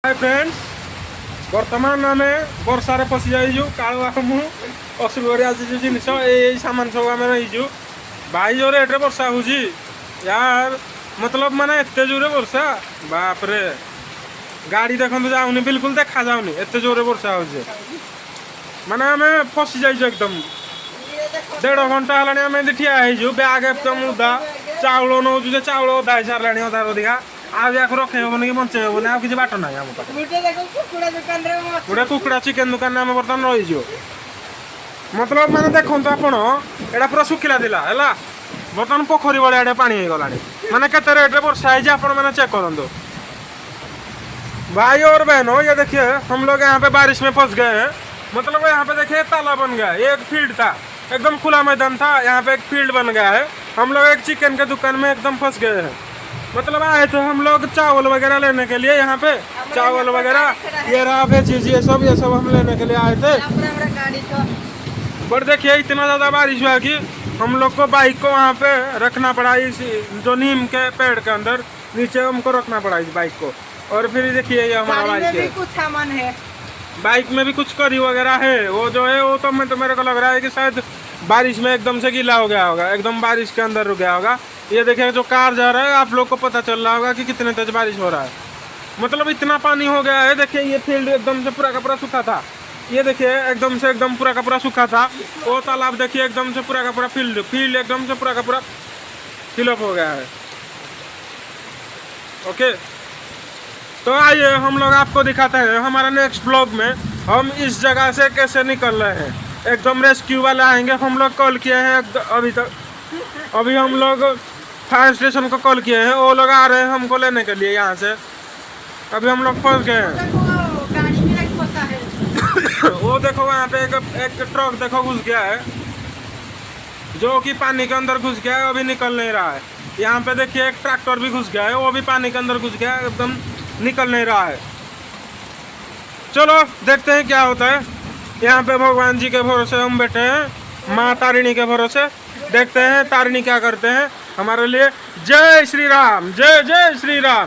Hi friends, बर्तमान आम वर्षार पशि जाइजु कालुआ मु असुविधा आज जो जिन सामान सब आम रहीजु भाई जो रेट्रे वर्षा हो यार मतलब माने एत जोरे वर्षा बाप रे गाड़ी देखते जाऊनी बिल्कुल देखा जाऊनी एत जोरे वर्षा हो माने आम फसी जाइजु एकदम 1.5 घंटा है ठिया हो बैग एकदम उदा चाउल नौ चाउल अदा हो सारे अधा अधिका आज रखे हेबन कि बचे हेबन आ किसी बाट ना गोटे कुकुड़ा चिकेन दुकान में बर्तमान रही मतलब मैंने देखो आपड़ एटा पूरा सुखिला थिला है बर्तमान पोखरी भाया पानी हो गला मैंने केते रेट वर्षा मैंने चेक करूँ भाई और बहनों ये देखिए हम लोग यहाँ पे बारिश में फंस गए हैं। मतलब यहाँ पे देखिए ताला बन गया है, एक फील्ड था एकदम खुला मैदान था, यहाँ पे एक फील्ड बन गया है। हम लोग एक चिकन के दुकान में एकदम फंस गए हैं। मतलब आए थे हम लोग चावल वगैरह लेने के लिए, यहाँ पे चावल वगैरह ये रहा चीज ये सब हम लेने के लिए आए थे। पर देखिए इतना ज़्यादा बारिश हुआ कि हम लोग को बाइक को वहाँ पे रखना पड़ा, इस जो नीम के पेड़ के अंदर नीचे हमको रखना पड़ा इस बाइक को। और फिर देखिए ये हमारा बाइक है, कुछ सामान है बाइक में भी कुछ करी वगैरह है। वो जो है वो तो मेरे को लग रहा है कि शायद बारिश में एकदम से गीला हो गया होगा, एकदम बारिश के अंदर रुक गया होगा। ये देखिए जो कार जा रहा है आप लोग को पता चल रहा होगा कि कितने तेज बारिश हो रहा है। मतलब इतना पानी हो गया है। देखिए ये फील्ड एकदम से पूरा का पूरा सूखा था, ये देखिए एकदम से एकदम पूरा का पूरा सूखा था। वो तालाब देखिए एकदम से पूरा का पूरा फील्ड एकदम से पूरा का पूरा फिलअप हो गया है। ओके तो आइए हम लोग आपको दिखाते हैं हमारा नेक्स्ट ब्लॉग में हम इस जगह से कैसे निकल रहे हैं। एकदम रेस्क्यू वाले आएंगे, हम लोग कॉल किए हैं अभी हम लोग फायर स्टेशन को कॉल किए हैं, वो लोग आ रहे हैं हमको लेने के लिए यहाँ से। अभी हम लोग फंस गए हैं। वो देखो वहाँ पे एक ट्रक देखो घुस गया है, जो कि पानी के अंदर घुस गया है, अभी निकल नहीं रहा है। यहाँ पे देखिए एक ट्रैक्टर भी घुस गया है, वो भी पानी के अंदर घुस गया है, एकदम निकल नहीं रहा है। चलो देखते हैं क्या होता है। यहाँ पे भगवान जी के भरोसे हम बैठे हैं, माँ तारिणी के भरोसे। देखते हैं तारिणी क्या करते हैं हमारे लिए। जय श्री राम, जय जय श्री राम।